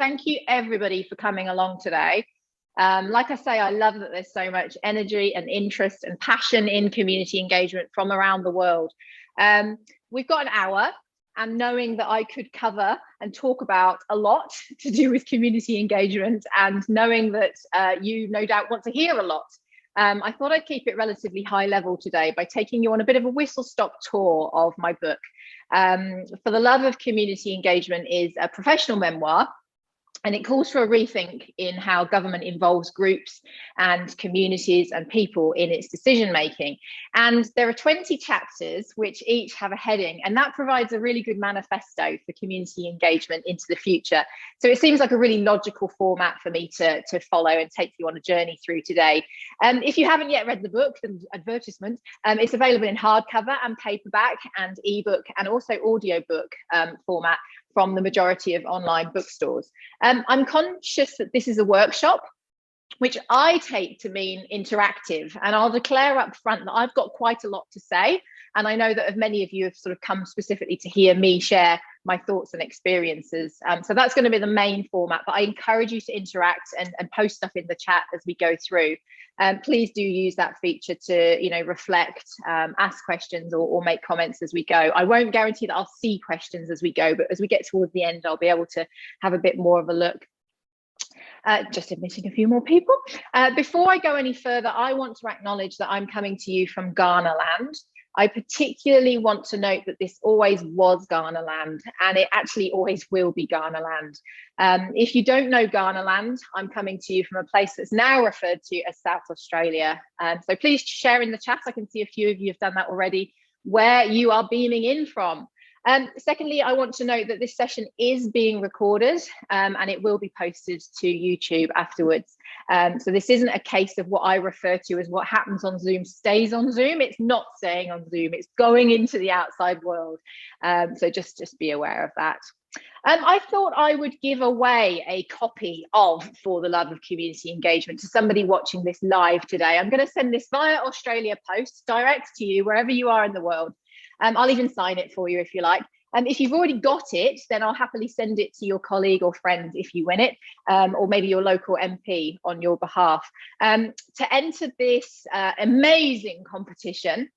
thank you everybody for coming along today. Like I say, I love that there's so much energy and interest and passion in community engagement from around the world. We've got an hour, and knowing that I could cover and talk about a lot to do with community engagement, and knowing that you no doubt want to hear a lot, I thought I'd keep it relatively high level today by taking you on a bit of a whistle-stop tour of my book. For the Love of Community Engagement is a professional memoir, and it calls for a rethink in how government involves groups and communities and people in its decision making. And there are 20 chapters which each have a heading, and that provides a really good manifesto for community engagement into the future. So it seems like a really logical format for me to follow and take you on a journey through today. If you haven't yet read the book, the advertisement, it's available in hardcover and paperback and ebook and also audiobook format from the majority of online bookstores. I'm conscious that this is a workshop, which I take to mean interactive, and I'll declare up front that I've got quite a lot to say, and I know that many of you have sort of come specifically to hear me share my thoughts and experiences. So that's going to be the main format, but I encourage you to interact and post stuff in the chat as we go through. Please do use that feature to, reflect, ask questions or make comments as we go. I won't guarantee that I'll see questions as we go, but as we get towards the end, I'll be able to have a bit more of a look. Just admitting a few more people. Before I go any further, I want to acknowledge that I'm coming to you from Ghana land. I particularly want to note that this always was Ghana land, and it actually always will be Ghana land. If you don't know Ghana land, I'm coming to you from a place that's now referred to as South Australia. So please share in the chat. I can see a few of you have done that already, where you are beaming in from. Secondly, I want to note that this session is being recorded and it will be posted to YouTube afterwards. So this isn't a case of what I refer to as what happens on Zoom stays on Zoom. It's not staying on Zoom, it's going into the outside world. So just be aware of that. I thought I would give away a copy of For the Love of Community Engagement to somebody watching this live today. I'm going to send this via Australia Post direct to you wherever you are in the world. I'll even sign it for you if you like. If you've already got it, then I'll happily send it to your colleague or friend if you win it, or maybe your local MP on your behalf. To enter this amazing competition,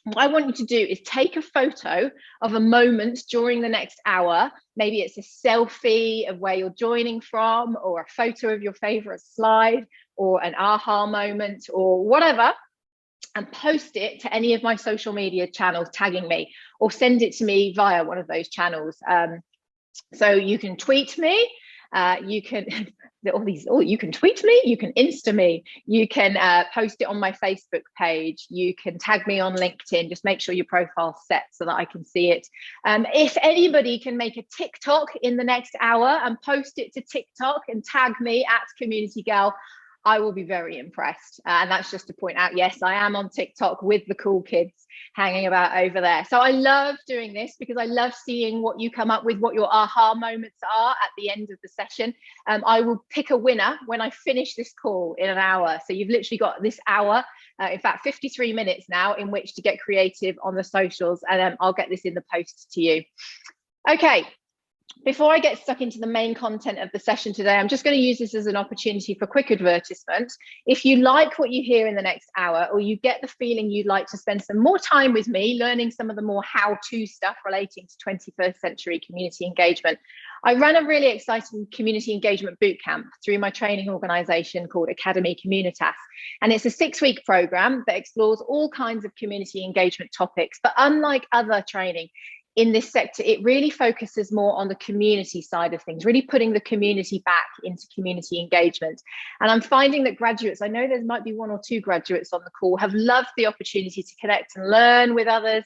what I want you to do is take a photo of a moment during the next hour. Maybe it's a selfie of where you're joining from, or a photo of your favorite slide, or an aha moment, or whatever, and post it to any of my social media channels tagging me, or send it to me via one of those channels. So you can tweet me, you can you can tweet me, you can Insta me, you can post it on my Facebook page, you can tag me on LinkedIn. Just make sure your profile's set so that I can see it. If anybody can make a TikTok in the next hour and post it to TikTok and tag me at Community Gal, I will be very impressed. And that's just to point out, yes, I am on TikTok with the cool kids hanging about over there. So I love doing this because I love seeing what you come up with, what your aha moments are at the end of the session. I will pick a winner when I finish this call in an hour. So you've literally got this hour, in fact, 53 minutes now in which to get creative on the socials, and I'll get this in the post to you. Okay. Before I get stuck into the main content of the session today, I'm just going to use this as an opportunity for quick advertisement. If you like what you hear in the next hour, or you get the feeling you'd like to spend some more time with me learning some of the more how-to stuff relating to 21st century community engagement, I run a really exciting community engagement bootcamp through my training organisation called Academy Communitas. And it's a 6-week programme that explores all kinds of community engagement topics. But unlike other training in this sector, it really focuses more on the community side of things, really putting the community back into community engagement. And I'm finding that graduates, I know there might be 1 or 2 graduates on the call, have loved the opportunity to connect and learn with others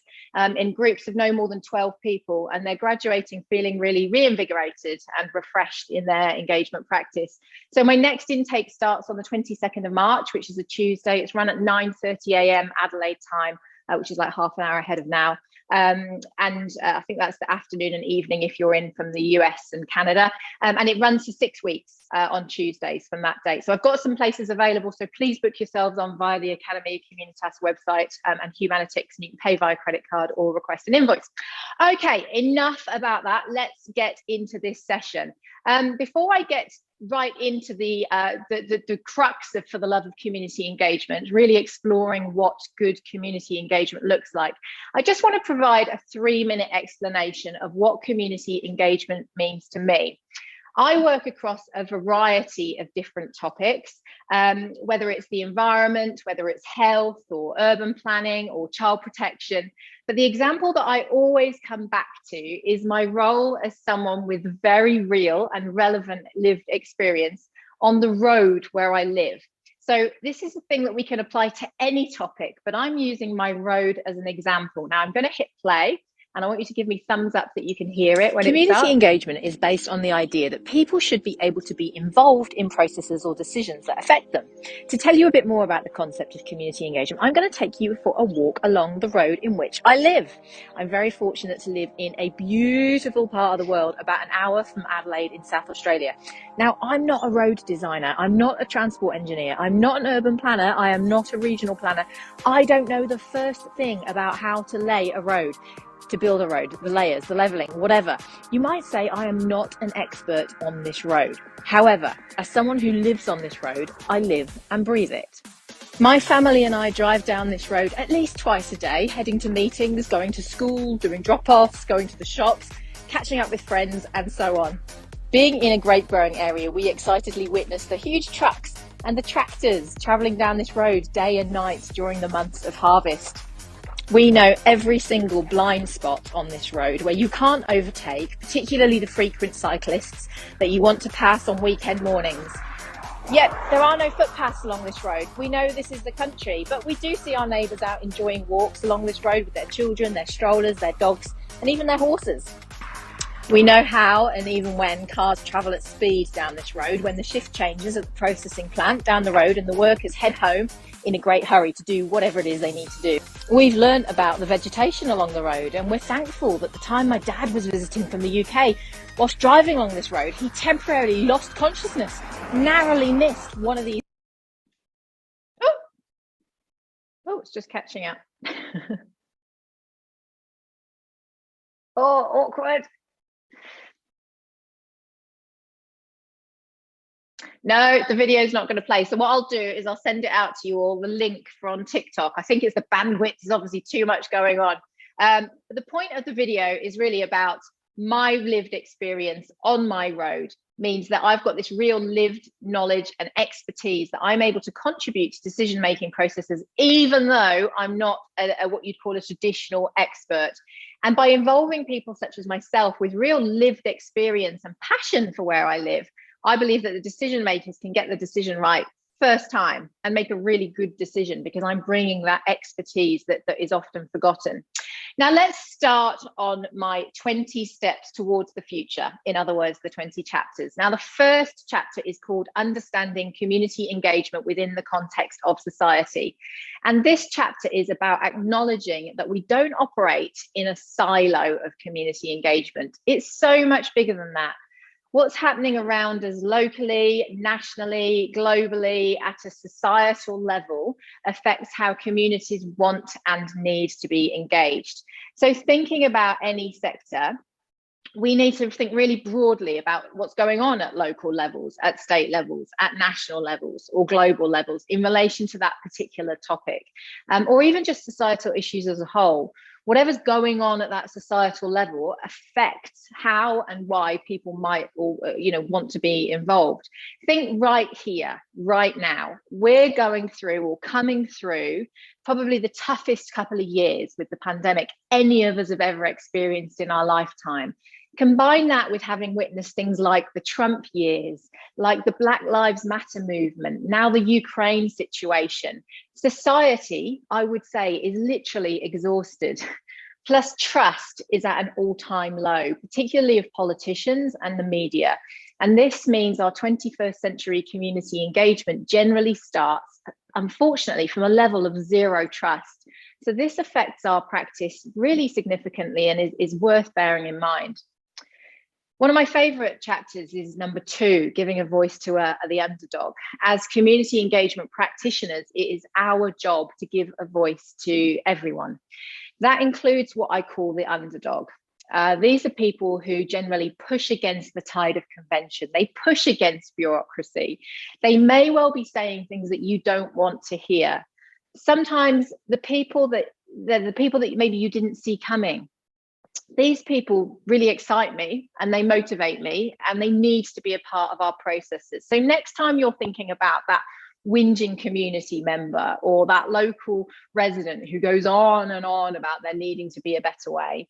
in groups of no more than 12 people. And they're graduating feeling really reinvigorated and refreshed in their engagement practice. So my next intake starts on the 22nd of March, which is a Tuesday. It's run at 9:30 a.m. Adelaide time, which is like half an hour ahead of now. I think that's the afternoon and evening if you're in from the US and Canada. And it runs for 6 weeks on Tuesdays from that date. So I've got some places available. So please book yourselves on via the Academy Communitas website and Humanitics, and you can pay via credit card or request an invoice. Okay, enough about that. Let's get into this session. Before I get right into the crux of For the Love of Community Engagement, really exploring what good community engagement looks like, I just want to provide a 3-minute explanation of what community engagement means to me. I work across a variety of different topics, whether it's the environment, whether it's health or urban planning or child protection. But the example that I always come back to is my role as someone with very real and relevant lived experience on the road where I live. So this is a thing that we can apply to any topic, but I'm using my road as an example. Now I'm going to hit play. And I want you to give me thumbs up that you can hear it when it starts. Community engagement is based on the idea that people should be able to be involved in processes or decisions that affect them. To tell you a bit more about the concept of community engagement, I'm going to take you for a walk along the road in which I live. I'm very fortunate to live in a beautiful part of the world, about an hour from Adelaide in South Australia. Now, I'm not a road designer. I'm not a transport engineer. I'm not an urban planner. I am not a regional planner. I don't know the first thing about how to lay a road, to build a road, the layers, the levelling, whatever. You might say I am not an expert on this road. However, as someone who lives on this road, I live and breathe it. My family and I drive down this road at least twice a day, heading to meetings, going to school, doing drop-offs, going to the shops, catching up with friends, and so on. Being in a grape growing area, we excitedly witness the huge trucks and the tractors travelling down this road day and night during the months of harvest. We know every single blind spot on this road where you can't overtake, particularly the frequent cyclists that you want to pass on weekend mornings. Yet there are no footpaths along this road. We know this is the country, but we do see our neighbours out enjoying walks along this road with their children, their strollers, their dogs, and even their horses. We know how and even when cars travel at speed down this road, when the shift changes at the processing plant down the road and the workers head home in a great hurry to do whatever it is they need to do. We've learned about the vegetation along the road, and we're thankful that the time my dad was visiting from the UK, whilst driving along this road, he temporarily lost consciousness, narrowly missed one of these. Oh, it's just catching up. Oh, awkward. No, the video is not going to play. So what I'll do is I'll send it out to you all, the link from TikTok. I think it's the bandwidth is obviously too much going on. But the point of the video is really about my lived experience on my road. Means that I've got this real lived knowledge and expertise that I'm able to contribute to decision-making processes, even though I'm not what you'd call a traditional expert. And by involving people such as myself with real lived experience and passion for where I live, I believe that the decision makers can get the decision right first time and make a really good decision, because I'm bringing that expertise that is often forgotten. Now, let's start on my 20 steps towards the future. In other words, the 20 chapters. Now, the first chapter is called Understanding Community Engagement Within the Context of Society. And this chapter is about acknowledging that we don't operate in a silo of community engagement. It's so much bigger than that. What's happening around us locally, nationally, globally, at a societal level affects how communities want and need to be engaged. So thinking about any sector, we need to think really broadly about what's going on at local levels, at state levels, at national levels, or global levels in relation to that particular topic, or even just societal issues as a whole. Whatever's going on at that societal level affects how and why people might or want to be involved. Think right here, right now. We're going through or coming through probably the toughest couple of years with the pandemic any of us have ever experienced in our lifetime. Combine that with having witnessed things like the Trump years, like the Black Lives Matter movement, now the Ukraine situation. Society, I would say, is literally exhausted. Plus, trust is at an all-time low, particularly of politicians and the media. And this means our 21st century community engagement generally starts, unfortunately, from a level of zero trust. So this affects our practice really significantly and is worth bearing in mind. One of my favorite chapters is number 2, giving a voice to the underdog. As community engagement practitioners, it is our job to give a voice to everyone. That includes what I call the underdog. These are people who generally push against the tide of convention. They push against bureaucracy. They may well be saying things that you don't want to hear. Sometimes the people that maybe you didn't see coming. These people really excite me and they motivate me, and they need to be a part of our processes. So next time you're thinking about that whinging community member or that local resident who goes on and on about there needing to be a better way,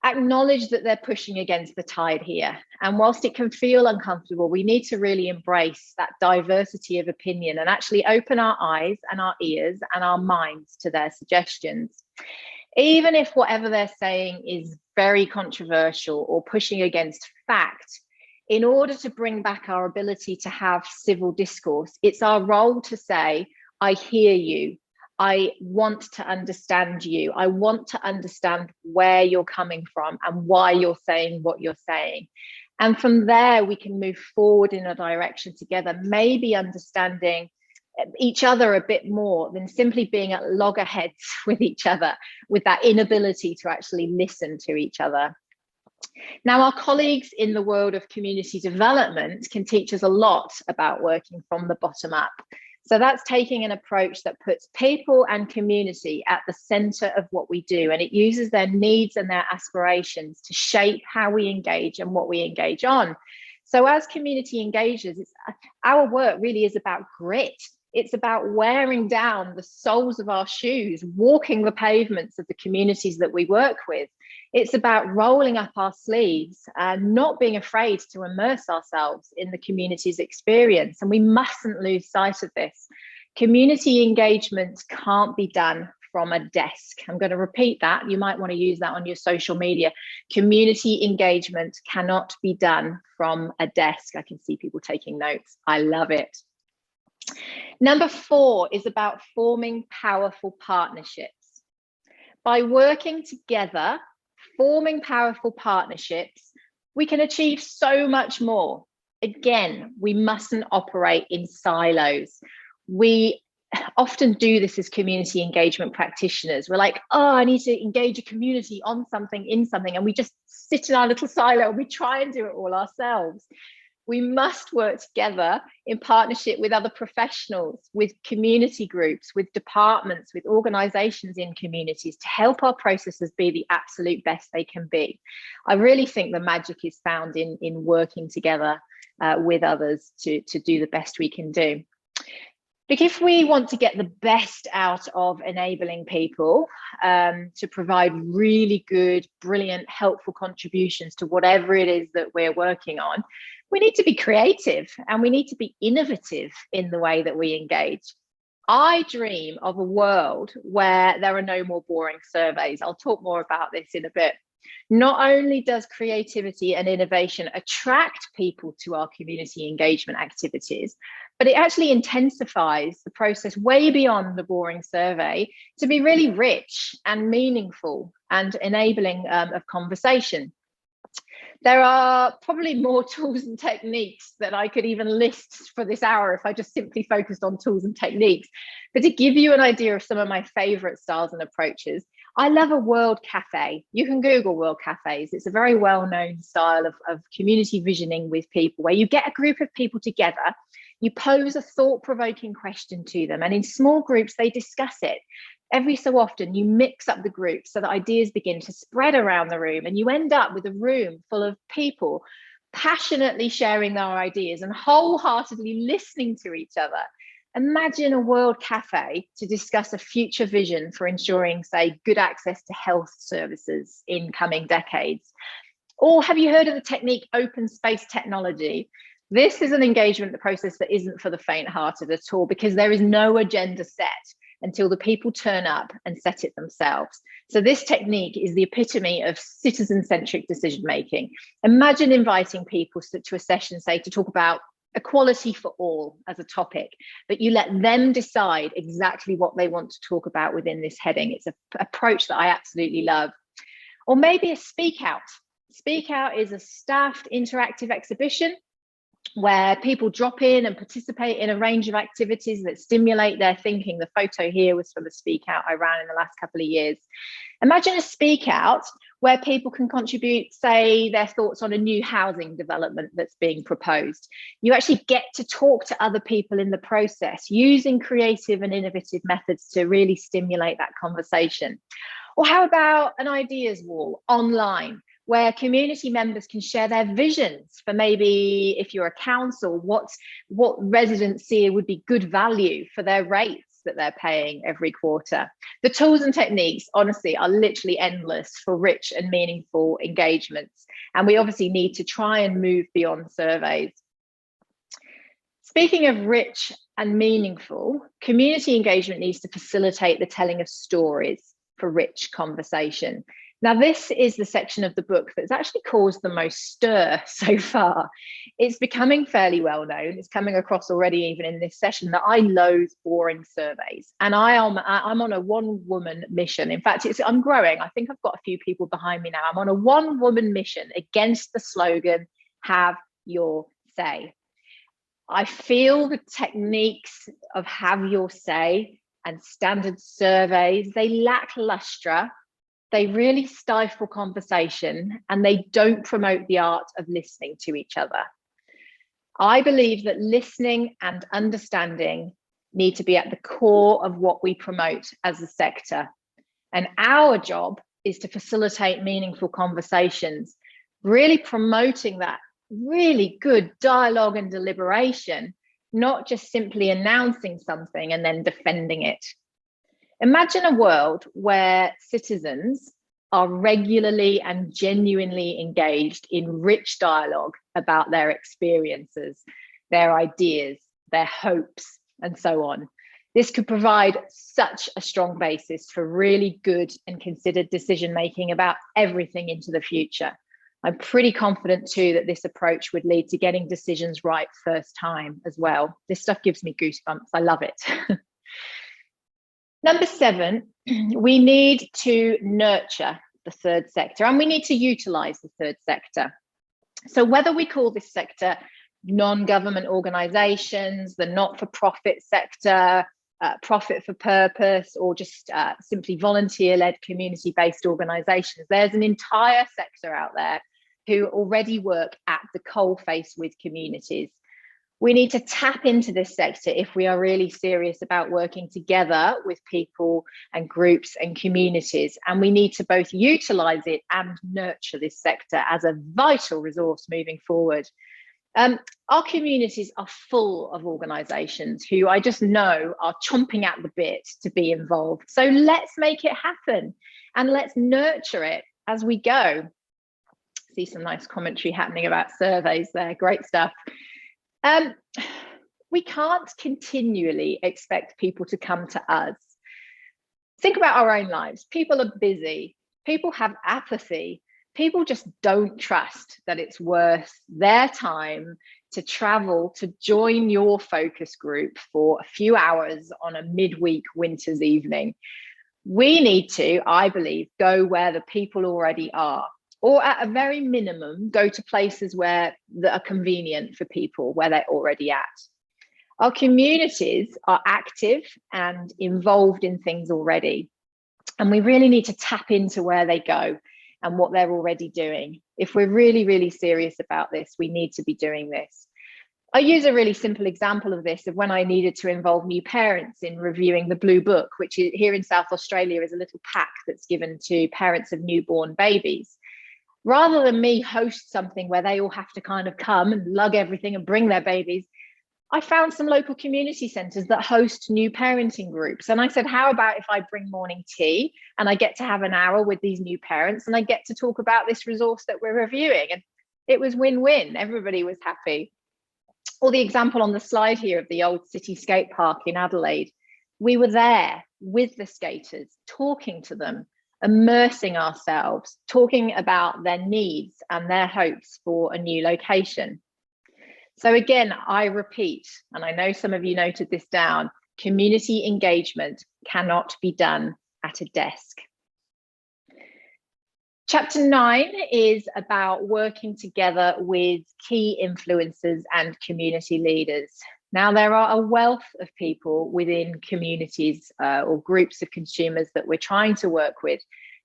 acknowledge that they're pushing against the tide here. And whilst it can feel uncomfortable, we need to really embrace that diversity of opinion and actually open our eyes and our ears and our minds to their suggestions. Even if whatever they're saying is very controversial or pushing against fact, in order to bring back our ability to have civil discourse, it's our role to say, I hear you. I want to understand you. I want to understand where you're coming from and why you're saying what you're saying. And from there, we can move forward in a direction together, maybe understanding each other a bit more than simply being at loggerheads with each other, with that inability to actually listen to each other. Now, our colleagues in the world of community development can teach us a lot about working from the bottom up. So that's taking an approach that puts people and community at the center of what we do, and it uses their needs and their aspirations to shape how we engage and what we engage on. So as community engagers, our work really is about grit. It's about wearing down the soles of our shoes, walking the pavements of the communities that we work with. It's about rolling up our sleeves and not being afraid to immerse ourselves in the community's experience. And we mustn't lose sight of this. Community engagement can't be done from a desk. I'm going to repeat that. You might want to use that on your social media. Community engagement cannot be done from a desk. I can see people taking notes. I love it. Number 4 is about forming powerful partnerships. By working together, forming powerful partnerships, we can achieve so much more. Again, we mustn't operate in silos. We often do this as community engagement practitioners. We're like, oh, I need to engage a community on something, in something, and we just sit in our little silo and we try and do it all ourselves. We must work together in partnership with other professionals, with community groups, with departments, with organizations in communities to help our processes be the absolute best they can be. I really think the magic is found in working together with others to do the best we can do. But if we want to get the best out of enabling people to provide really good, brilliant, helpful contributions to whatever it is that we're working on, we need to be creative and we need to be innovative in the way that we engage. I dream of a world where there are no more boring surveys. I'll talk more about this in a bit. Not only does creativity and innovation attract people to our community engagement activities, but it actually intensifies the process way beyond the boring survey to be really rich and meaningful and enabling of conversation. There are probably more tools and techniques that I could even list for this hour if I just simply focused on tools and techniques. But to give you an idea of some of my favorite styles and approaches, I love a world cafe. You can Google world cafes. It's a very well-known style of community visioning with people where you get a group of people together, you pose a thought-provoking question to them, and in small groups, they discuss it. Every so often, you mix up the groups so that ideas begin to spread around the room, and you end up with a room full of people passionately sharing their ideas and wholeheartedly listening to each other. Imagine a world cafe to discuss a future vision for ensuring, say, good access to health services in coming decades. Or have you heard of the technique open space technology? This is an engagement process that isn't for the faint-hearted at all, because there is no agenda set until the people turn up and set it themselves. So this technique is the epitome of citizen-centric decision-making. Imagine inviting people to a session, say, to talk about equality for all as a topic, but you let them decide exactly what they want to talk about within this heading. It's an approach that I absolutely love. Or maybe a speak out. Speak out is a staffed interactive exhibition where people drop in and participate in a range of activities that stimulate their thinking. The photo here was from a speak out I ran in the last couple of years. Imagine a speak out where people can contribute, say, their thoughts on a new housing development that's being proposed. You actually get to talk to other people in the process, using creative and innovative methods to really stimulate that conversation. Or how about an ideas wall online, where community members can share their visions for, maybe if you're a council, what residents see would be good value for their rates that they're paying every quarter. The tools and techniques, honestly, are literally endless for rich and meaningful engagements. And we obviously need to try and move beyond surveys. Speaking of rich and meaningful, community engagement needs to facilitate the telling of stories for rich conversation. Now, this is the section of the book that's actually caused the most stir so far. It's becoming fairly well known. It's coming across already, even in this session, that I loathe boring surveys. And I'm on a one-woman mission. In fact, I'm growing. I think I've got a few people behind me now. I'm on a one-woman mission against the slogan, have your say. I feel the techniques of have your say and standard surveys, they lack lustre. They really stifle conversation, and they don't promote the art of listening to each other. I believe that listening and understanding need to be at the core of what we promote as a sector. And our job is to facilitate meaningful conversations, really promoting that really good dialogue and deliberation, not just simply announcing something and then defending it. Imagine a world where citizens are regularly and genuinely engaged in rich dialogue about their experiences, their ideas, their hopes, and so on. This could provide such a strong basis for really good and considered decision-making about everything into the future. I'm pretty confident too that this approach would lead to getting decisions right first time as well. This stuff gives me goosebumps. I love it. Number 7, we need to nurture the third sector, and we need to utilize the third sector. So whether we call this sector non-government organizations, the not-for-profit sector, profit for purpose, or just simply volunteer-led community-based organizations, there's an entire sector out there who already work at the coalface with communities. We need to tap into this sector if we are really serious about working together with people and groups and communities. And we need to both utilize it and nurture this sector as a vital resource moving forward. Our communities are full of organizations who I just know are chomping at the bit to be involved. So let's make it happen and let's nurture it as we go. See some nice commentary happening about surveys there. Great stuff. We can't continually expect people to come to us. Think about our own lives. People are busy. People have apathy. People just don't trust that it's worth their time to travel to join your focus group for a few hours on a midweek winter's evening. We need to, I believe, go where the people already are, or at a very minimum, go to places that are convenient for people, where they're already at. Our communities are active and involved in things already, and we really need to tap into where they go and what they're already doing. If we're really, really serious about this, we need to be doing this. I use a really simple example of this, of when I needed to involve new parents in reviewing the Blue Book, which here in South Australia is a little pack that's given to parents of newborn babies. Rather than me host something where they all have to kind of come and lug everything and bring their babies, I found some local community centres that host new parenting groups. And I said, how about if I bring morning tea and I get to have an hour with these new parents and I get to talk about this resource that we're reviewing? And it was win-win. Everybody was happy. Or the example on the slide here of the old city skate park in Adelaide. We were there with the skaters, talking to them, immersing ourselves, talking about their needs and their hopes for a new location. So again, I repeat, and I know some of you noted this down, community engagement cannot be done at a desk. Chapter 9 is about working together with key influencers and community leaders. Now, there are a wealth of people within communities or groups of consumers that we're trying to work with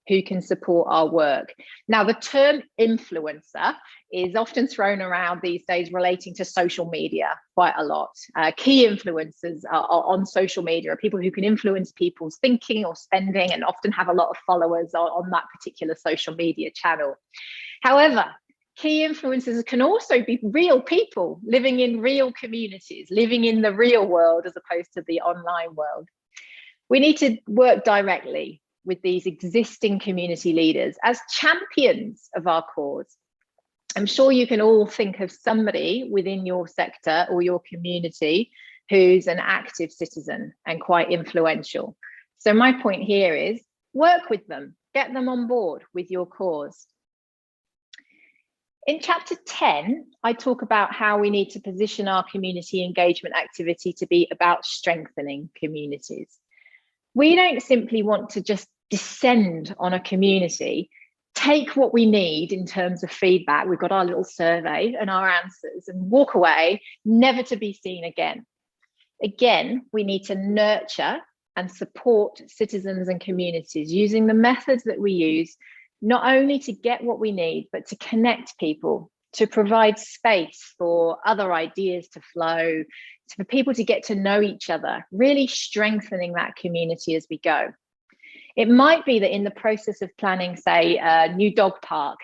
who can support our work. Now, the term influencer is often thrown around these days relating to social media quite a lot. Key influencers are on social media, are people who can influence people's thinking or spending and often have a lot of followers on that particular social media channel. However, key influencers can also be real people living in real communities, living in the real world as opposed to the online world. We need to work directly with these existing community leaders as champions of our cause. I'm sure you can all think of somebody within your sector or your community who's an active citizen and quite influential. So my point here is work with them, get them on board with your cause. In chapter 10, I talk about how we need to position our community engagement activity to be about strengthening communities. We don't simply want to just descend on a community, take what we need in terms of feedback. We've got our little survey and our answers and walk away, never to be seen again. Again, we need to nurture and support citizens and communities using the methods that we use, not only to get what we need, but to connect people, to provide space for other ideas to flow, for people to get to know each other, really strengthening that community as we go. It might be that in the process of planning, say, a new dog park,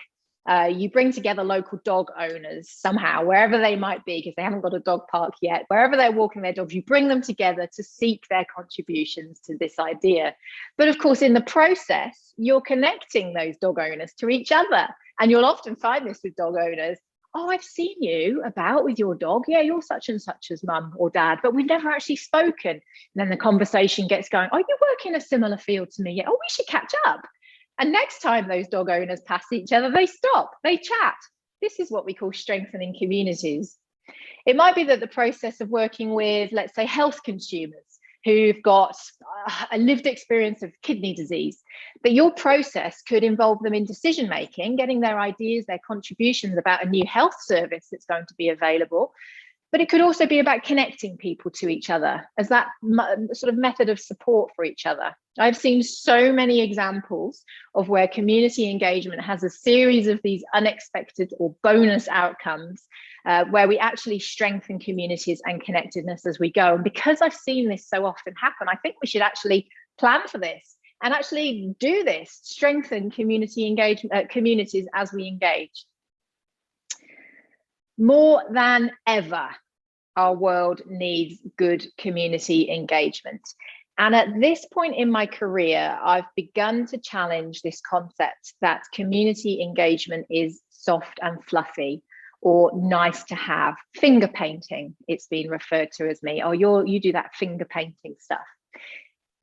you bring together local dog owners somehow, wherever they might be, because they haven't got a dog park yet, wherever they're walking their dogs, you bring them together to seek their contributions to this idea. But of course, in the process, you're connecting those dog owners to each other. And you'll often find this with dog owners. Oh, I've seen you about with your dog. Yeah, you're such and such as mum or dad, but we've never actually spoken. And then the conversation gets going. Oh, you work in a similar field to me. Yeah. Oh, we should catch up. And next time those dog owners pass each other, they stop, they chat. This is what we call strengthening communities. It might be that the process of working with, let's say, health consumers who've got a lived experience of kidney disease, that your process could involve them in decision making, getting their ideas, their contributions about a new health service that's going to be available. But it could also be about connecting people to each other as that sort of method of support for each other. I've seen so many examples of where community engagement has a series of these unexpected or bonus outcomes where we actually strengthen communities and connectedness as we go. And because I've seen this so often happen, I think we should actually plan for this and actually do this, strengthen community engagement, communities as we engage. More than ever, our world needs good community engagement. And at this point in my career, I've begun to challenge this concept that community engagement is soft and fluffy or nice to have. Finger painting, it's been referred to as me. Oh, you do that finger painting stuff.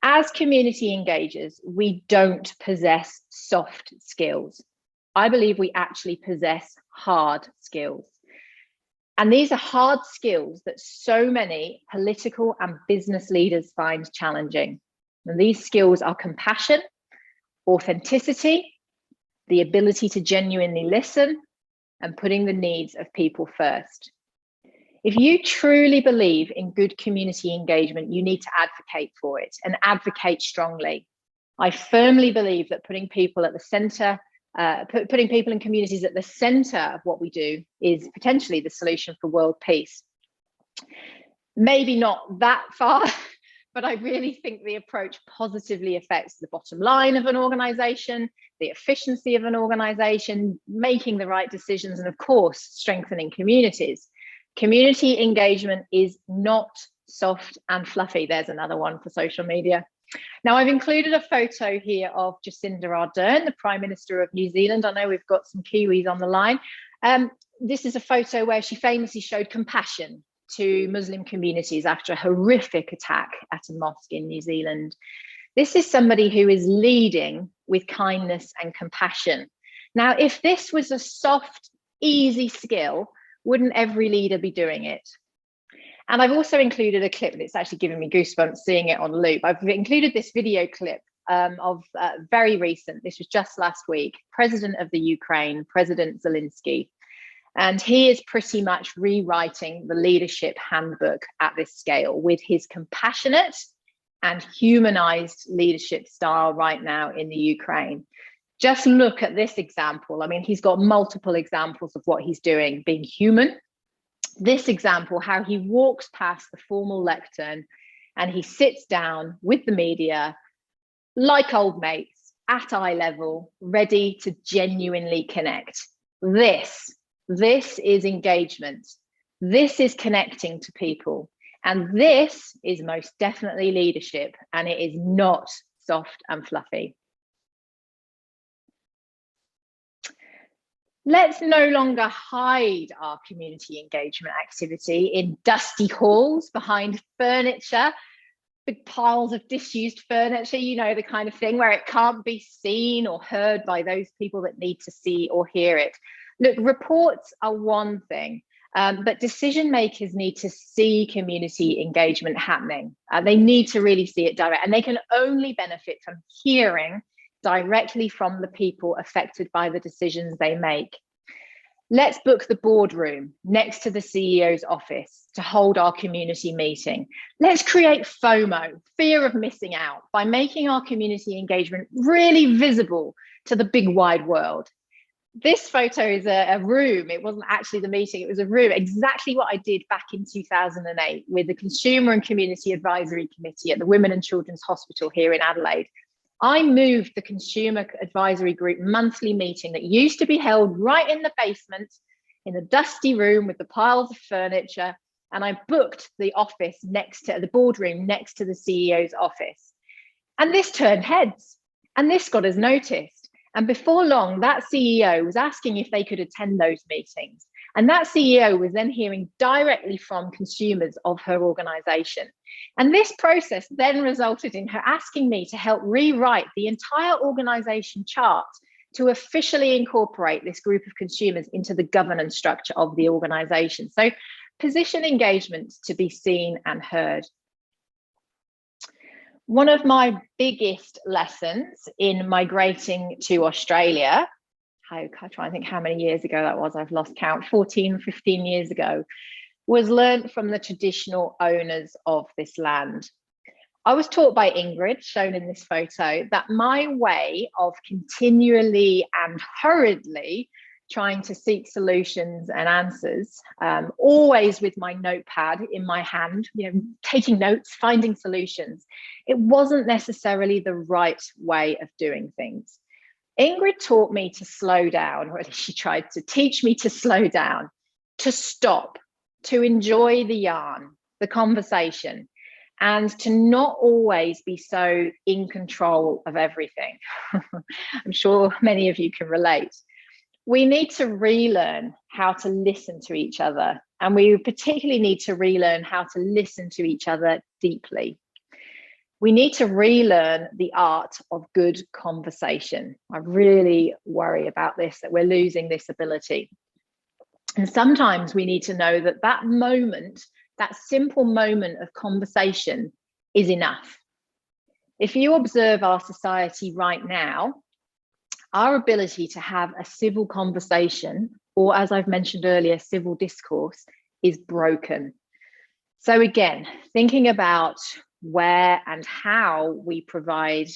As community engagers, we don't possess soft skills. I believe we actually possess hard skills. And these are hard skills that so many political and business leaders find challenging. And these skills are compassion, authenticity, the ability to genuinely listen, and putting the needs of people first. If you truly believe in good community engagement, you need to advocate for it and advocate strongly. I firmly believe that putting people at the center, putting people and communities at the center of what we do is potentially the solution for world peace. Maybe not that far, but I really think the approach positively affects the bottom line of an organization, the efficiency of an organization, making the right decisions, and of course, strengthening communities. Community engagement is not soft and fluffy. There's another one for social media. Now, I've included a photo here of Jacinda Ardern, the Prime Minister of New Zealand. I know we've got some Kiwis on the line. This is a photo where she famously showed compassion to Muslim communities after a horrific attack at a mosque in New Zealand. This is somebody who is leading with kindness and compassion. Now, if this was a soft, easy skill, wouldn't every leader be doing it? And I've also included a clip that's actually giving me goosebumps seeing it on loop. I've included this video clip of very recent, this was just last week, President of the Ukraine, President Zelensky. And he is pretty much rewriting the leadership handbook at this scale with his compassionate and humanized leadership style right now in the Ukraine. Just look at this example. I mean, he's got multiple examples of what he's doing, being human. This example, how he walks past the formal lectern and he sits down with the media like old mates at eye level, ready to genuinely connect. This is engagement. This is connecting to people. And this is most definitely leadership, and it is not soft and fluffy. Let's no longer hide our community engagement activity in dusty halls behind furniture, big piles of disused furniture, you know, the kind of thing where it can't be seen or heard by those people that need to see or hear it. Look, reports are one thing, but decision makers need to see community engagement happening. They need to really see it direct, and they can only benefit from hearing directly from the people affected by the decisions they make. Let's book the boardroom next to the CEO's office to hold our community meeting. Let's create FOMO, fear of missing out, by making our community engagement really visible to the big wide world. This photo is a room. It wasn't actually the meeting, it was a room, exactly what I did back in 2008 with the Consumer and Community Advisory Committee at the Women and Children's Hospital here in Adelaide. I moved the Consumer Advisory Group monthly meeting that used to be held right in the basement in the dusty room with the piles of furniture, and I booked the office next to the boardroom next to the CEO's office. And this turned heads, and this got us noticed. And before long, that CEO was asking if they could attend those meetings. And that CEO was then hearing directly from consumers of her organization. And this process then resulted in her asking me to help rewrite the entire organization chart to officially incorporate this group of consumers into the governance structure of the organization. So position engagement to be seen and heard. One of my biggest lessons in migrating to Australia, I try and think how many years ago that was, I've lost count, 14, 15 years ago, was learned from the traditional owners of this land. I was taught by Ingrid, shown in this photo, that my way of continually and hurriedly trying to seek solutions and answers, always with my notepad in my hand, you know, taking notes, finding solutions, it wasn't necessarily the right way of doing things. Ingrid taught me to slow down, or at least she tried to teach me to slow down, to stop, to enjoy the yarn, the conversation, and to not always be so in control of everything. I'm sure many of you can relate. We need to relearn how to listen to each other, and we particularly need to relearn how to listen to each other deeply. We need to relearn the art of good conversation. I really worry about this, that we're losing this ability. And sometimes we need to know that that moment, that simple moment of conversation is enough. If you observe our society right now, our ability to have a civil conversation, or as I've mentioned earlier, civil discourse, is broken. So again, thinking about where and how we provide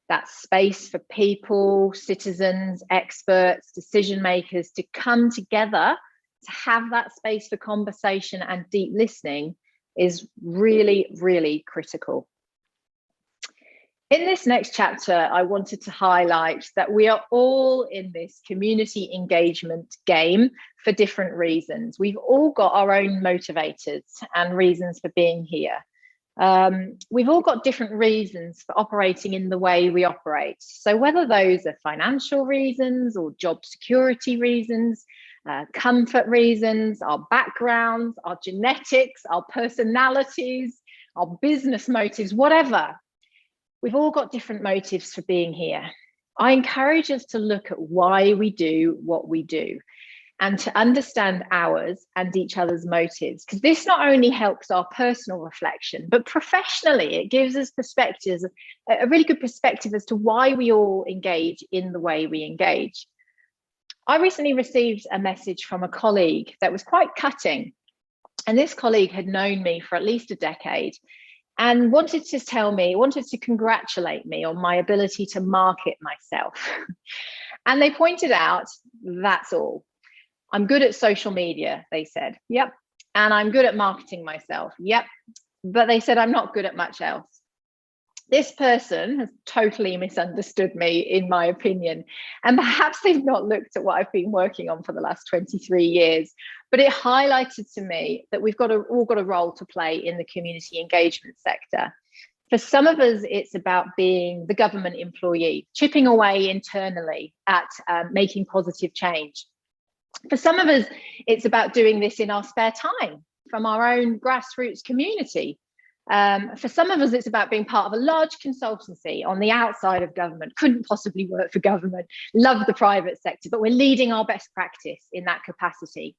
that space for people, citizens, experts, decision makers to come together to have that space for conversation and deep listening is really, really critical. In this next chapter, I wanted to highlight that we are all in this community engagement game for different reasons. We've all got our own motivators and reasons for being here. We've all got different reasons for operating in the way we operate. So whether those are financial reasons or job security reasons, comfort reasons, our backgrounds, our genetics, our personalities, our business motives, whatever. We've all got different motives for being here. I encourage us to look at why we do what we do. and to understand ours and each other's motives. Because this not only helps our personal reflection, but professionally, it gives us perspectives, a really good perspective as to why we all engage in the way we engage. I recently received a message from a colleague that was quite cutting. And this colleague had known me for at least a decade and wanted to congratulate me on my ability to market myself. And they pointed out, that's all. I'm good at social media, they said. Yep. And I'm good at marketing myself. Yep. But they said, I'm not good at much else. This person has totally misunderstood me, in my opinion. And perhaps they've not looked at what I've been working on for the last 23 years. But it highlighted to me that we've all got a role to play in the community engagement sector. For some of us, it's about being the government employee, chipping away internally at making positive change. For some of us, it's about doing this in our spare time from our own grassroots community. For some of us, it's about being part of a large consultancy on the outside of government. Couldn't possibly work for government, love the private sector, but we're leading our best practice in that capacity.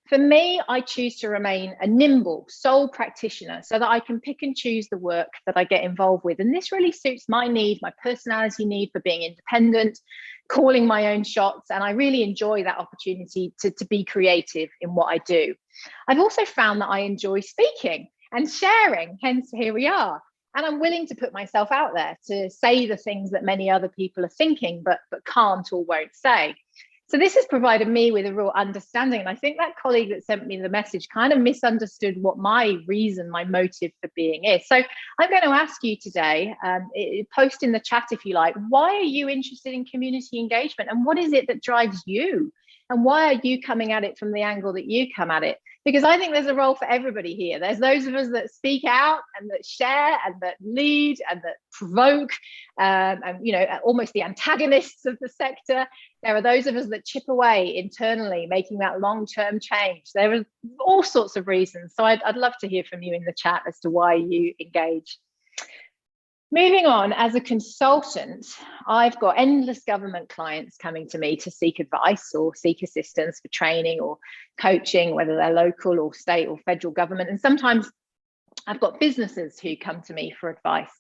For me, I choose to remain a nimble sole practitioner so that I can pick and choose the work that I get involved with. And this really suits my need, my personality need for being independent, calling my own shots. And I really enjoy that opportunity to be creative in what I do. I've also found that I enjoy speaking and sharing, hence here we are. And I'm willing to put myself out there to say the things that many other people are thinking, but can't or won't say. So this has provided me with a real understanding. And I think that colleague that sent me the message kind of misunderstood what my reason, my motive for being is. So I'm going to ask you today, post in the chat if you like, why are you interested in community engagement? And what is it that drives you? And why are you coming at it from the angle that you come at it? Because I think there's a role for everybody here. There's those of us that speak out and that share and that lead and that provoke, and almost the antagonists of the sector. There are those of us that chip away internally, making that long-term change. There are all sorts of reasons. So I'd love to hear from you in the chat as to why you engage. Moving on, as a consultant, I've got endless government clients coming to me to seek advice or seek assistance for training or coaching, whether they're local or state or federal government. And sometimes I've got businesses who come to me for advice.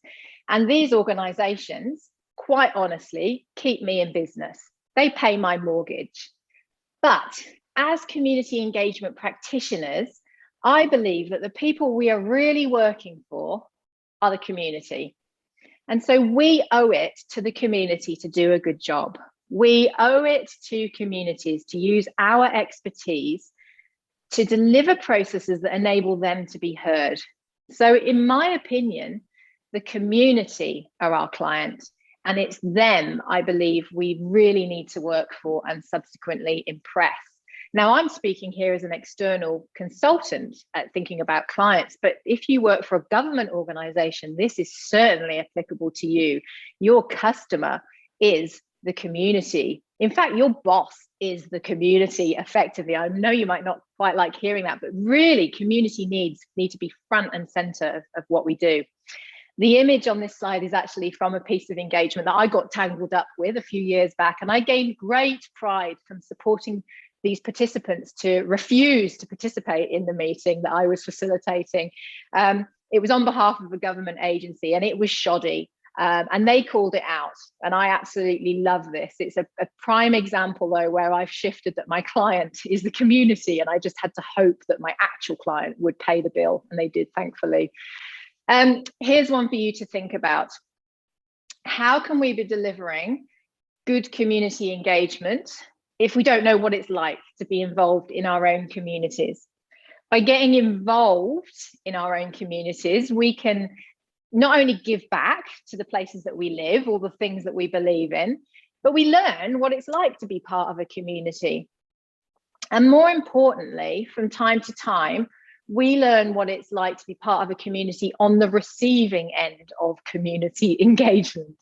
And these organizations, quite honestly, keep me in business. They pay my mortgage. But as community engagement practitioners, I believe that the people we are really working for are the community. And so we owe it to the community to do a good job. We owe it to communities to use our expertise to deliver processes that enable them to be heard. So in my opinion, the community are our client, and it's them, I believe, we really need to work for and subsequently impress. Now, I'm speaking here as an external consultant at thinking about clients, but if you work for a government organization, this is certainly applicable to you. Your customer is the community. In fact, your boss is the community effectively. I know you might not quite like hearing that, but really community needs need to be front and center of what we do. The image on this slide is actually from a piece of engagement that I got tangled up with a few years back, and I gained great pride from supporting these participants to refuse to participate in the meeting that I was facilitating. It was on behalf of a government agency and it was shoddy, and they called it out. And I absolutely love this. It's a prime example though, where I've shifted that my client is the community, and I just had to hope that my actual client would pay the bill, and they did, thankfully. Here's one for you to think about. How can we be delivering good community engagement if we don't know what it's like to be involved in our own communities? By getting involved in our own communities, we can not only give back to the places that we live or the things that we believe in, but we learn what it's like to be part of a community. And more importantly, from time to time, we learn what it's like to be part of a community on the receiving end of community engagement.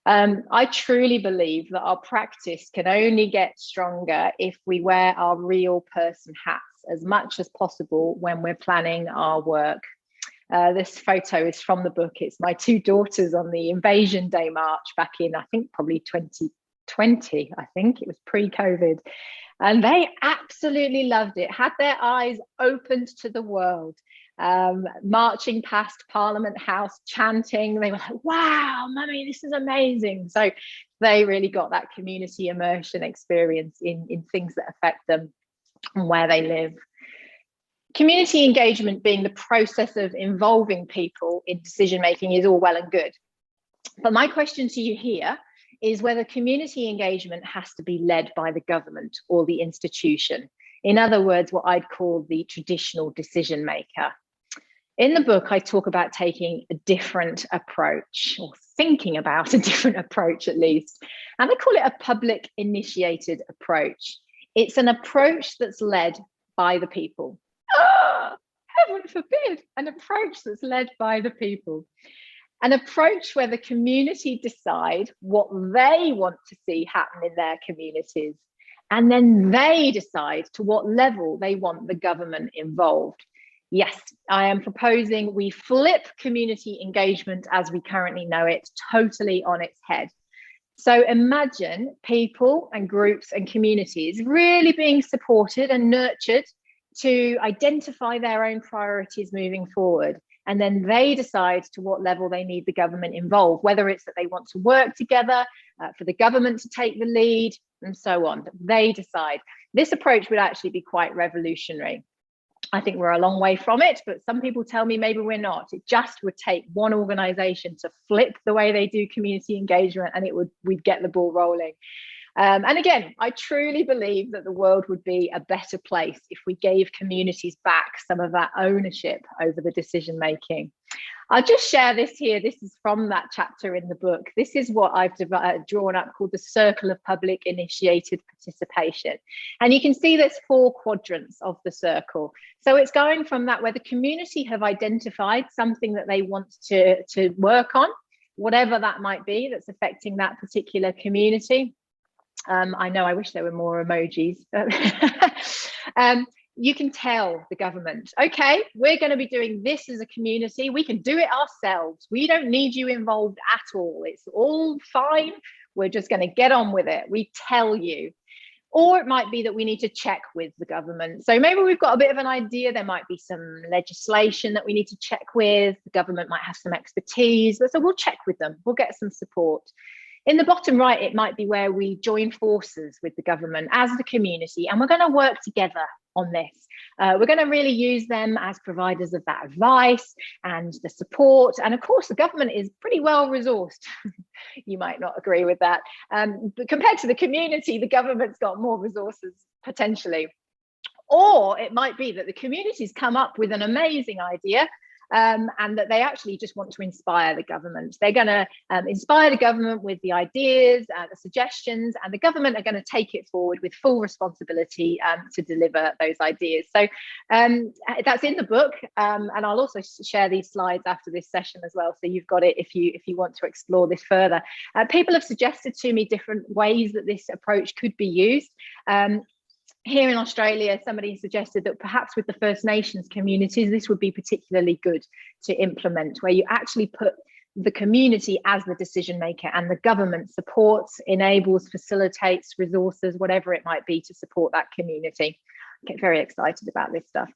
I truly believe that our practice can only get stronger if we wear our real person hats as much as possible when we're planning our work. This photo is from the book. It's my two daughters on the Invasion Day March back in, I think, probably 2020. I think it was pre-COVID. And they absolutely loved it, had their eyes opened to the world, marching past Parliament House, chanting. They were like, wow, mummy, this is amazing. So they really got that community immersion experience in things that affect them and where they live. Community engagement being the process of involving people in decision making is all well and good. But my question to you here is whether community engagement has to be led by the government or the institution. In other words, what I'd call the traditional decision maker. In the book, I talk about taking a different approach, or thinking about a different approach at least. And I call it a public initiated approach. It's an approach that's led by the people. Oh, heaven forbid, an approach that's led by the people. An approach where the community decide what they want to see happen in their communities. And then they decide to what level they want the government involved. Yes, I am proposing we flip community engagement as we currently know it totally on its head. So imagine people and groups and communities really being supported and nurtured to identify their own priorities moving forward. And then they decide to what level they need the government involved, whether it's that they want to work together, for the government to take the lead, and so on. They decide. This approach would actually be quite revolutionary. I think we're a long way from it, but some people tell me maybe we're not. It just would take one organization to flip the way they do community engagement, and we'd get the ball rolling. And again, I truly believe that the world would be a better place if we gave communities back some of that ownership over the decision making. I'll just share this here. This is from that chapter in the book. This is what I've drawn up called the circle of public initiated participation. And you can see there's 4 quadrants of the circle. So it's going from that where the community have identified something that they want to work on, whatever that might be that's affecting that particular community. I know, I wish there were more emojis. You can tell the government, okay, we're going to be doing this as a community. We can do it ourselves. We don't need you involved at all. It's all fine. We're just going to get on with it. We tell you. Or it might be that we need to check with the government. So maybe we've got a bit of an idea. There might be some legislation that we need to check with. The government might have some expertise. So we'll check with them. We'll get some support. In the bottom right, it might be where we join forces with the government as the community, and we're going to work together on this. We're going to really use them as providers of that advice and the support. And of course, the government is pretty well resourced. You might not agree with that. But compared to the community, the government's got more resources potentially. Or it might be that the communities come up with an amazing idea, and that they actually just want to inspire the government. They're going to inspire the government with the ideas, the suggestions, and the government are going to take it forward with full responsibility to deliver those ideas. So that's in the book, and I'll also share these slides after this session as well, so you've got it if you want to explore this further. People have suggested to me different ways that this approach could be used. Here in Australia, somebody suggested that perhaps with the First Nations communities, this would be particularly good to implement, where you actually put the community as the decision maker and the government supports, enables, facilitates resources, whatever it might be to support that community. I get very excited about this stuff.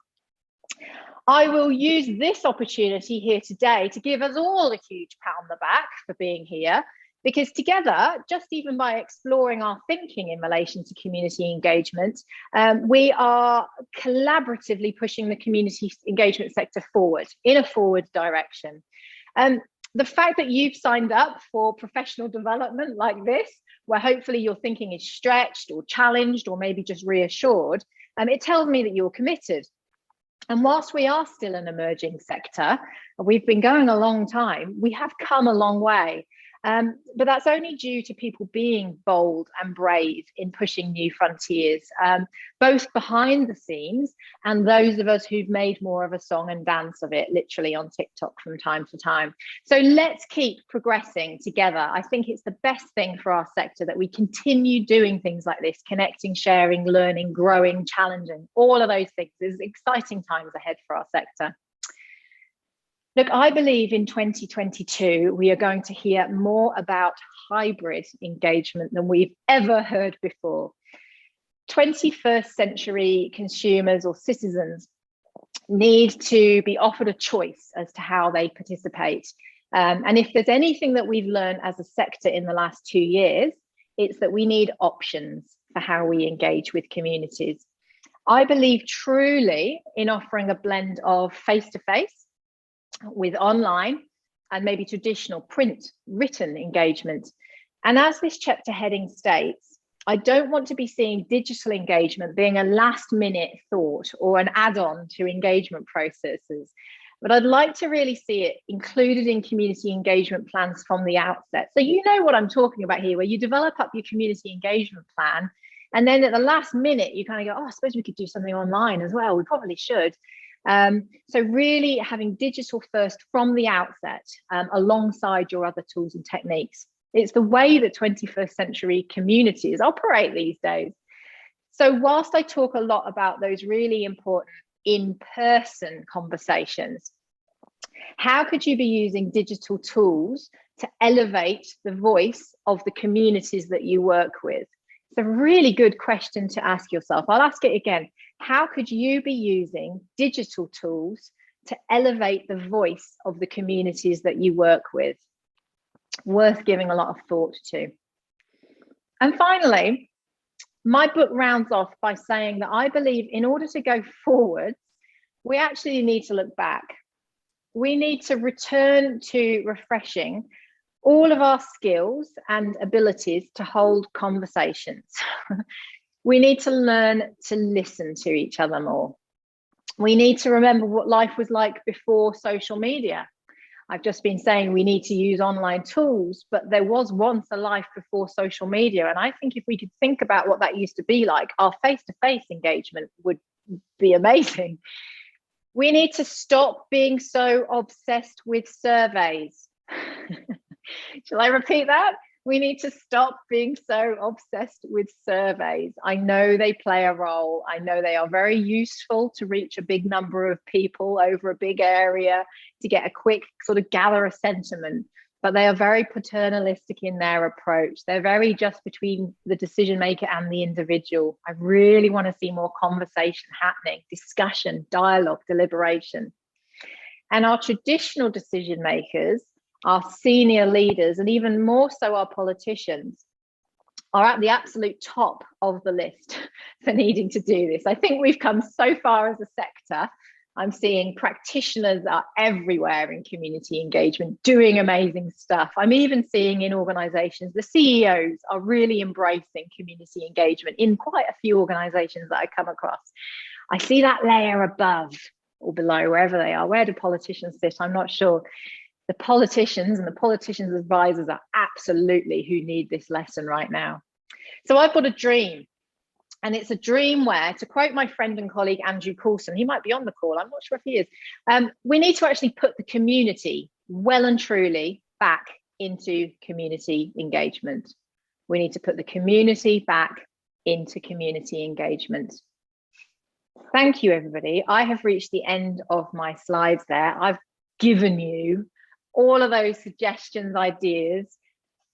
I will use this opportunity here today to give us all a huge pat on the back for being here. Because together, just even by exploring our thinking in relation to community engagement, we are collaboratively pushing the community engagement sector forward, in a forward direction. The fact that you've signed up for professional development like this, where hopefully your thinking is stretched or challenged or maybe just reassured, it tells me that you're committed. And whilst we are still an emerging sector, we've been going a long time, we have come a long way. But that's only due to people being bold and brave in pushing new frontiers, both behind the scenes and those of us who've made more of a song and dance of it, literally on TikTok from time to time. So let's keep progressing together. I think it's the best thing for our sector that we continue doing things like this, connecting, sharing, learning, growing, challenging, all of those things. There's exciting times ahead for our sector. Look, I believe in 2022, we are going to hear more about hybrid engagement than we've ever heard before. 21st century consumers or citizens need to be offered a choice as to how they participate. And if there's anything that we've learned as a sector in the last 2 years, it's that we need options for how we engage with communities. I believe truly in offering a blend of face-to-face with online and maybe traditional print written engagement. And as this chapter heading states, I don't want to be seeing digital engagement being a last minute thought or an add-on to engagement processes, but I'd like to really see it included in community engagement plans from the outset. So you know what I'm talking about here, where you develop up your community engagement plan, and then at the last minute, you kind of go, oh, I suppose we could do something online as well. We probably should. So really having digital first from the outset, alongside your other tools and techniques. It's the way that 21st century communities operate these days. So whilst I talk a lot about those really important in-person conversations, how could you be using digital tools to elevate the voice of the communities that you work with? It's a really good question to ask yourself. I'll ask it again. How could you be using digital tools to elevate the voice of the communities that you work with? Worth giving a lot of thought to. And finally, my book rounds off by saying that I believe in order to go forward, we actually need to look back. We need to return to refreshing all of our skills and abilities to hold conversations. We need to learn to listen to each other more. We need to remember what life was like before social media. I've just been saying we need to use online tools, but there was once a life before social media. And I think if we could think about what that used to be like, our face-to-face engagement would be amazing. We need to stop being so obsessed with surveys. Shall I repeat that? We need to stop being so obsessed with surveys. I know they play a role. I know they are very useful to reach a big number of people over a big area to get a quick sort of gather a sentiment, but they are very paternalistic in their approach. They're very just between the decision maker and the individual. I really want to see more conversation happening, discussion, dialogue, deliberation. And our traditional decision makers, our senior leaders, and even more so our politicians, are at the absolute top of the list for needing to do this. I think we've come so far as a sector. I'm seeing practitioners are everywhere in community engagement, doing amazing stuff. I'm even seeing in organizations, the CEOs are really embracing community engagement in quite a few organizations that I come across. I see that layer above or below, wherever they are. Where do politicians sit? I'm not sure. The politicians and the politicians' advisors are absolutely who need this lesson right now. So I've got a dream, and it's a dream where, to quote my friend and colleague Andrew Coulson, he might be on the call, I'm not sure if he is, we need to actually put the community well and truly back into community engagement. We need to put the community back into community engagement. Thank you, everybody. I have reached the end of my slides there. I've given you all of those suggestions, ideas,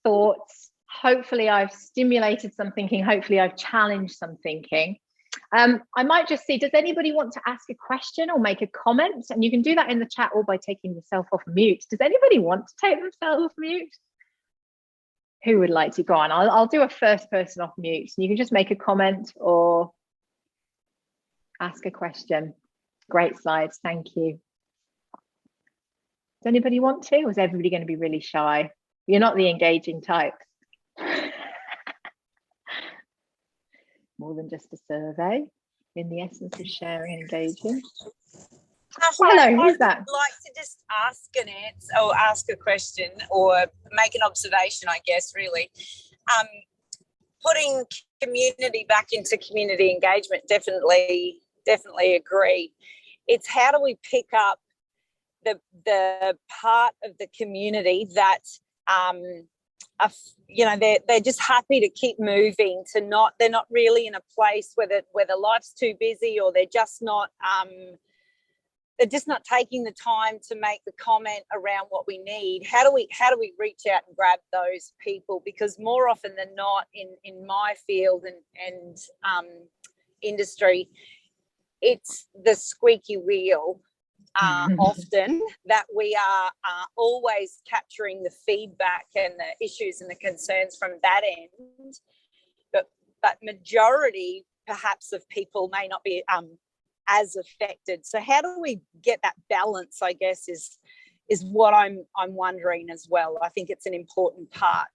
thoughts. Hopefully I've stimulated some thinking. Hopefully I've challenged some thinking. I might just see, does anybody want to ask a question or make a comment? And you can do that in the chat or by taking yourself off mute. Does anybody want to take themselves off mute? Who would like to go on? I'll do a first person off mute. And you can just make a comment or ask a question. Great slides, thank you. Does anybody want to, or is everybody going to be really shy? You're not the engaging type. More than just a survey, in the essence of sharing and engaging. Hello, who's that? I'd like to just ask an answer, or ask a question, or make an observation, I guess, really. Putting community back into community engagement, definitely agree. It's how do we pick up the part of the community that they're just happy to keep moving, they're not really in a place where life's too busy, or they're just not they're just not taking the time to make the comment around what we need. How do we reach out and grab those people? Because more often than not, in my field and industry, it's the squeaky wheel often that we are always capturing the feedback and the issues and the concerns from that end, but majority perhaps of people may not be as affected. So how do we get that balance, I guess, is what I'm wondering as well. I think it's an important part.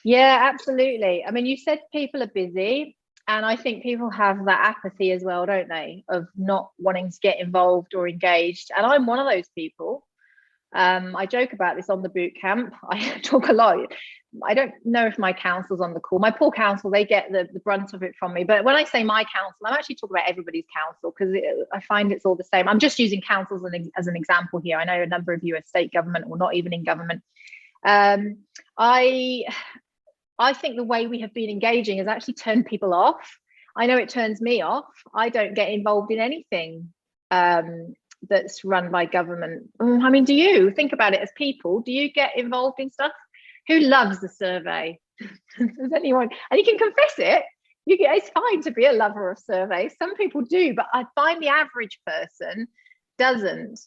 Yeah, absolutely. I mean, you said people are busy, and I think people have that apathy as well, don't they, of not wanting to get involved or engaged. And I'm one of those people. I joke about this on the boot camp. I talk a lot. I don't know if my council's on the call. My poor council, they get the brunt of it from me. But when I say my council, I'm actually talking about everybody's council, because I find it's all the same. I'm just using councils as an example here. I know a number of you are state government or not even in government. I think the way we have been engaging has actually turned people off. I know it turns me off. I don't get involved in anything that's run by government. I mean, do you think about it as people? Do you get involved in stuff? Who loves the survey? Does anyone? And you can confess it. It's fine to be a lover of surveys. Some people do, but I find the average person doesn't.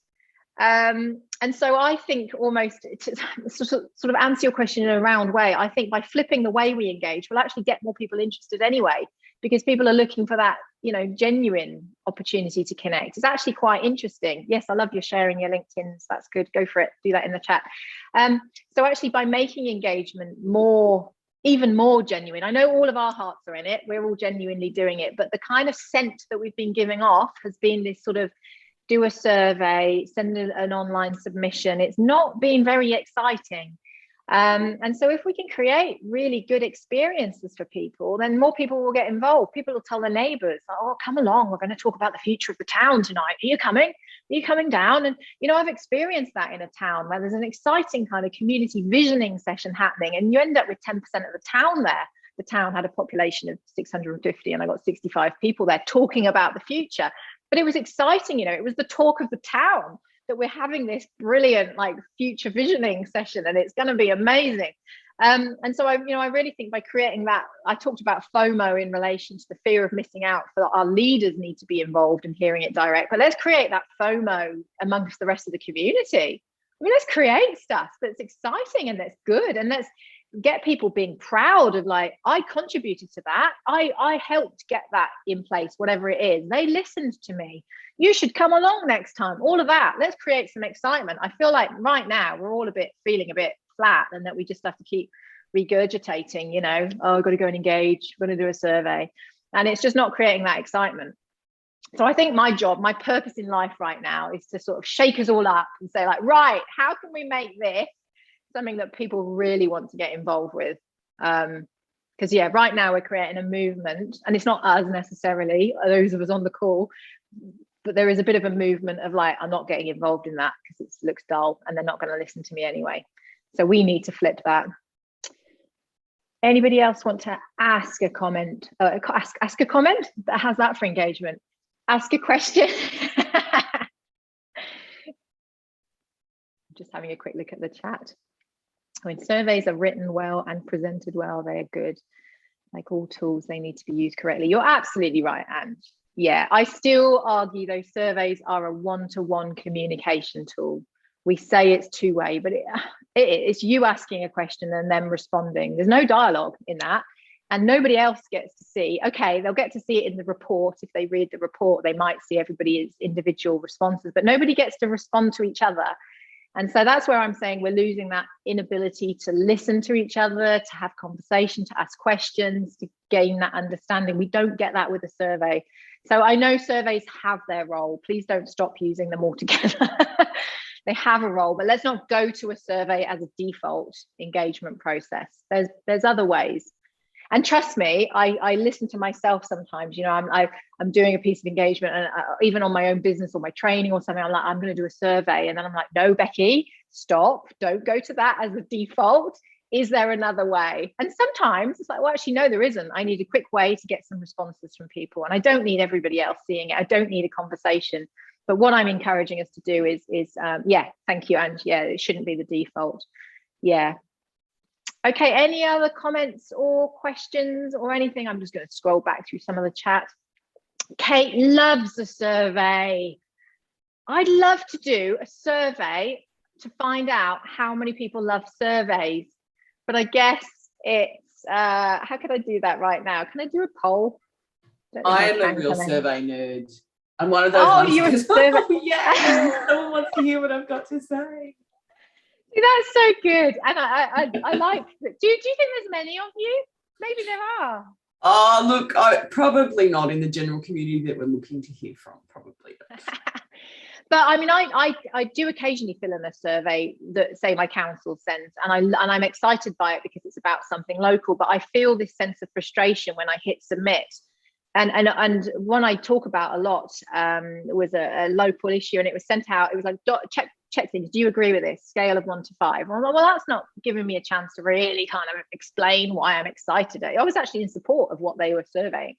And so I think, almost to sort of answer your question in a round way, I think by flipping the way we engage, we'll actually get more people interested anyway, because people are looking for that, genuine opportunity to connect. It's actually quite interesting. Yes, I love you sharing your LinkedIn's. That's good. Go for it. Do that in the chat. So actually, by making engagement even more genuine, I know all of our hearts are in it. We're all genuinely doing it, but the kind of scent that we've been giving off has been this sort of do a survey, send an online submission. It's not been very exciting. And so if we can create really good experiences for people, then more people will get involved. People will tell their neighbours, oh, come along, we're going to talk about the future of the town tonight. Are you coming? Are you coming down? And, I've experienced that in a town where there's an exciting kind of community visioning session happening, and you end up with 10% of the town there. The town had a population of 650 and I got 65 people there talking about the future. But it was exciting, it was the talk of the town that we're having this brilliant future visioning session, and it's going to be amazing. And so I really think by creating that, I talked about FOMO in relation to the fear of missing out. For our leaders need to be involved in hearing it direct, but let's create that FOMO amongst the rest of the community. I mean, let's create stuff that's exciting and that's good, and let's get people being proud of I contributed to that. I helped get that in place, whatever it is. They listened to me. You should come along next time. All of that. Let's create some excitement. I feel like right now we're all feeling a bit flat, and that we just have to keep regurgitating, I've got to go and engage, I'm going to do a survey. And it's just not creating that excitement. So I think my job, my purpose in life right now is to sort of shake us all up and say right, how can we make this something that people really want to get involved with? Because right now we're creating a movement, and it's not us necessarily, those of us on the call, but there is a bit of a movement of I'm not getting involved in that because it looks dull and they're not going to listen to me anyway. So we need to flip that. Anybody else want to ask a comment? Ask a comment that has that for engagement. Ask a question. Just having a quick look at the chat. When surveys are written well and presented well, they are good. Like all tools, they need to be used correctly. You're absolutely right, Anne. Yeah, I still argue those surveys are a one-to-one communication tool. We say it's two-way, but it's you asking a question and them responding. There's no dialogue in that, and nobody else gets to see. Okay, they'll get to see it in the report. If they read the report, they might see everybody's individual responses, but nobody gets to respond to each other. And so that's where I'm saying we're losing that inability to listen to each other, to have conversation, to ask questions, to gain that understanding. We don't get that with a survey. So I know surveys have their role. Please don't stop using them altogether. They have a role, but let's not go to a survey as a default engagement process. There's other ways. And trust me, I listen to myself sometimes. I'm doing a piece of engagement, and even on my own business or my training or something, I'm going to do a survey, and then I'm like, no, Becky, stop. Don't go to that as a default. Is there another way? And sometimes it's well, actually, no, there isn't. I need a quick way to get some responses from people, and I don't need everybody else seeing it. I don't need a conversation. But what I'm encouraging us to do is yeah, thank you, and yeah, it shouldn't be the default. Yeah. Okay, any other comments or questions or anything? I'm just going to scroll back through some of the chat. Kate loves a survey. I'd love to do a survey to find out how many people love surveys, but I guess it's how can I do that right now? Can I do a poll? I am a real survey nerd. I'm one of those ones. You're a survey. Oh, yeah, someone wants to hear what I've got to say. That's so good, and I like. Do you think there's many of you? Maybe there are. Oh, look, probably not in the general community that we're looking to hear from. Probably. But I mean, I do occasionally fill in a survey that, say, my council sends, and I'm excited by it because it's about something local. But I feel this sense of frustration when I hit submit. And one I talk about a lot was a local issue, and it was sent out. It was like, check things. Do you agree with this? Scale of 1 to 5. Well, that's not giving me a chance to really kind of explain why I'm excited. I was actually in support of what they were surveying.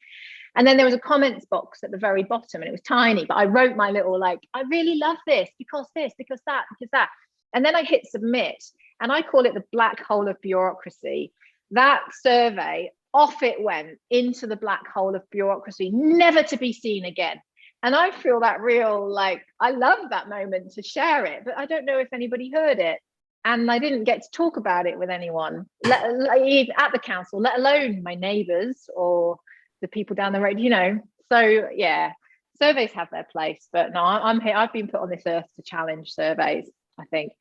And then there was a comments box at the very bottom, and it was tiny, but I wrote my little, like, I really love this, because that. And then I hit submit, and I call it the black hole of bureaucracy. That survey, off it went into the black hole of bureaucracy, never to be seen again. And I feel that real, like, I love that moment to share it, but I don't know if anybody heard it. And I didn't get to talk about it with anyone at the council, let alone my neighbours or the people down the road, you know. So yeah, surveys have their place, but no, I'm here. I've been put on this earth to challenge surveys, I think.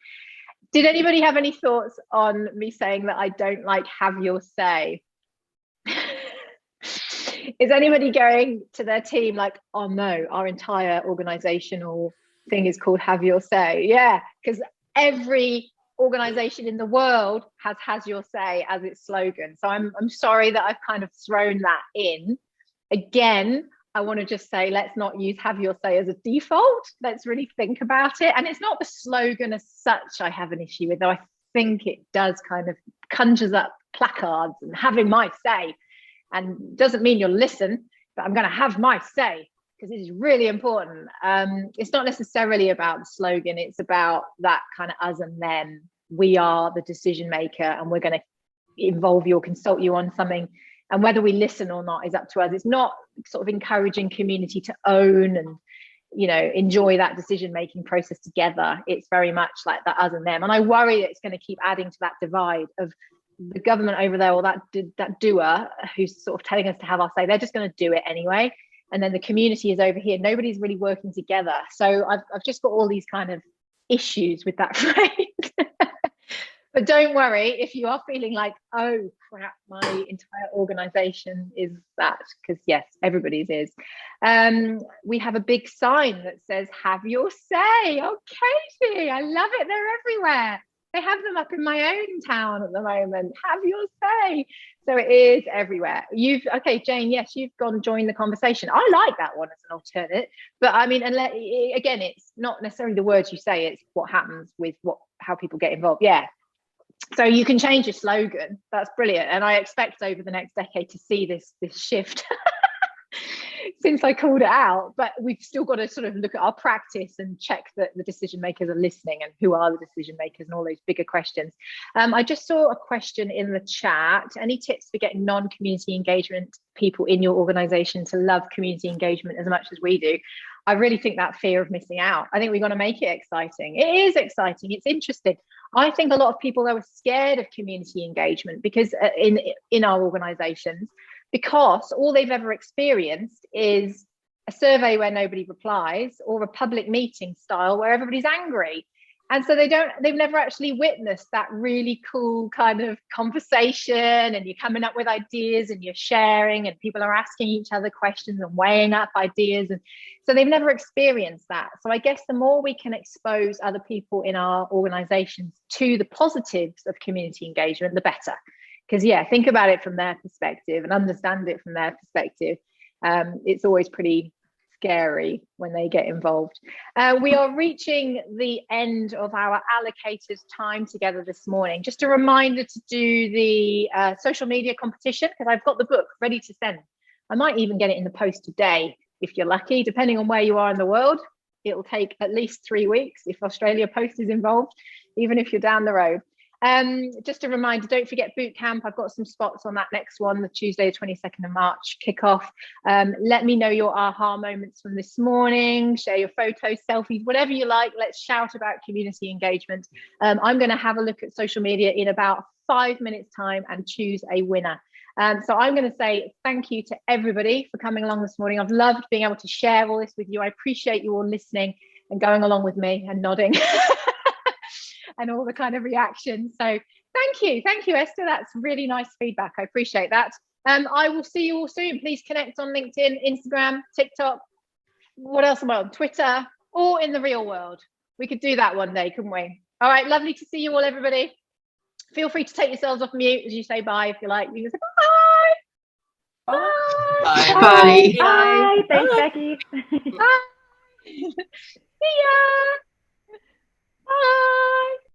Did anybody have any thoughts on me saying that I don't like have your say? Is anybody going to their team like, oh no, our entire organizational thing is called have your say? Yeah, because every organization in the world has your say as its slogan. So I'm sorry that I've kind of thrown that in. Again, I want to just say, let's not use have your say as a default. Let's really think about it. And it's not the slogan as such I have an issue with, though I think it does kind of conjures up placards and having my say. And doesn't mean you'll listen, but I'm going to have my say because it is really important. It's not necessarily about the slogan. It's about that kind of us and them. We are the decision maker, and we're going to involve you or consult you on something. And whether we listen or not is up to us. It's not sort of encouraging community to own and, you know, enjoy that decision-making process together. It's very much like that us and them. And I worry that it's going to keep adding to that divide of the government over there, or that doer who's sort of telling us to have our say. They're just going to do it anyway. And then the community is over here. Nobody's really working together. So I've just got all these kind of issues with that phrase. But don't worry if you are feeling like, oh crap, my entire organization is that, because yes, everybody's is. We have a big sign that says have your say. Oh, Katie, I love it. They're everywhere. They have them up in my own town at the moment. Have your say. So it is everywhere. Okay, Jane, yes, you've gone join the conversation. I like that one as an alternate. But I mean, again, it's not necessarily the words you say, it's what happens with how people get involved. Yeah. So you can change your slogan. That's brilliant. And I expect over the next decade to see this shift since I called it out. But we've still got to sort of look at our practice and check that the decision makers are listening and who are the decision makers and all those bigger questions. I just saw a question in the chat. Any tips for getting non-community engagement people in your organization to love community engagement as much as we do? I really think that fear of missing out. I think we've got to make it exciting. It is exciting. It's interesting. I think a lot of people are scared of community engagement because in our organizations, because all they've ever experienced is a survey where nobody replies or a public meeting style where everybody's angry. And so they've never actually witnessed that really cool kind of conversation, and you're coming up with ideas and you're sharing and people are asking each other questions and weighing up ideas. And so they've never experienced that. So I guess the more we can expose other people in our organizations to the positives of community engagement, the better. Because yeah, think about it from their perspective and understand it from their perspective. It's always pretty scary when they get involved. We are reaching the end of our allocated time together this morning. Just a reminder to do the social media competition, because I've got the book ready to send. I might even get it in the post today if you're lucky, depending on where you are in the world. it'll take at least 3 weeks if Australia Post is involved, even if you're down the road. Just a reminder, don't forget boot camp. I've got some spots on that next one, the Tuesday, the 22nd of March kickoff. Let me know your aha moments from this morning. Share your photos, selfies, whatever you like. Let's shout about community engagement. I'm going to have a look at social media in about 5 minutes time and choose a winner. So I'm going to say thank you to everybody for coming along this morning. I've loved being able to share all this with you. I appreciate you all listening and going along with me and nodding. And all the kind of reactions. So thank you, Esther. That's really nice feedback. I appreciate that. I will see you all soon. Please connect on LinkedIn, Instagram, TikTok. What else am I on? Twitter, or in the real world. We could do that one day, couldn't we? All right, lovely to see you all, everybody. Feel free to take yourselves off mute as you say bye if you like. You can say bye. Bye. Bye. Bye. Bye. Bye. Thanks, Becky. Bye. See ya. Bye.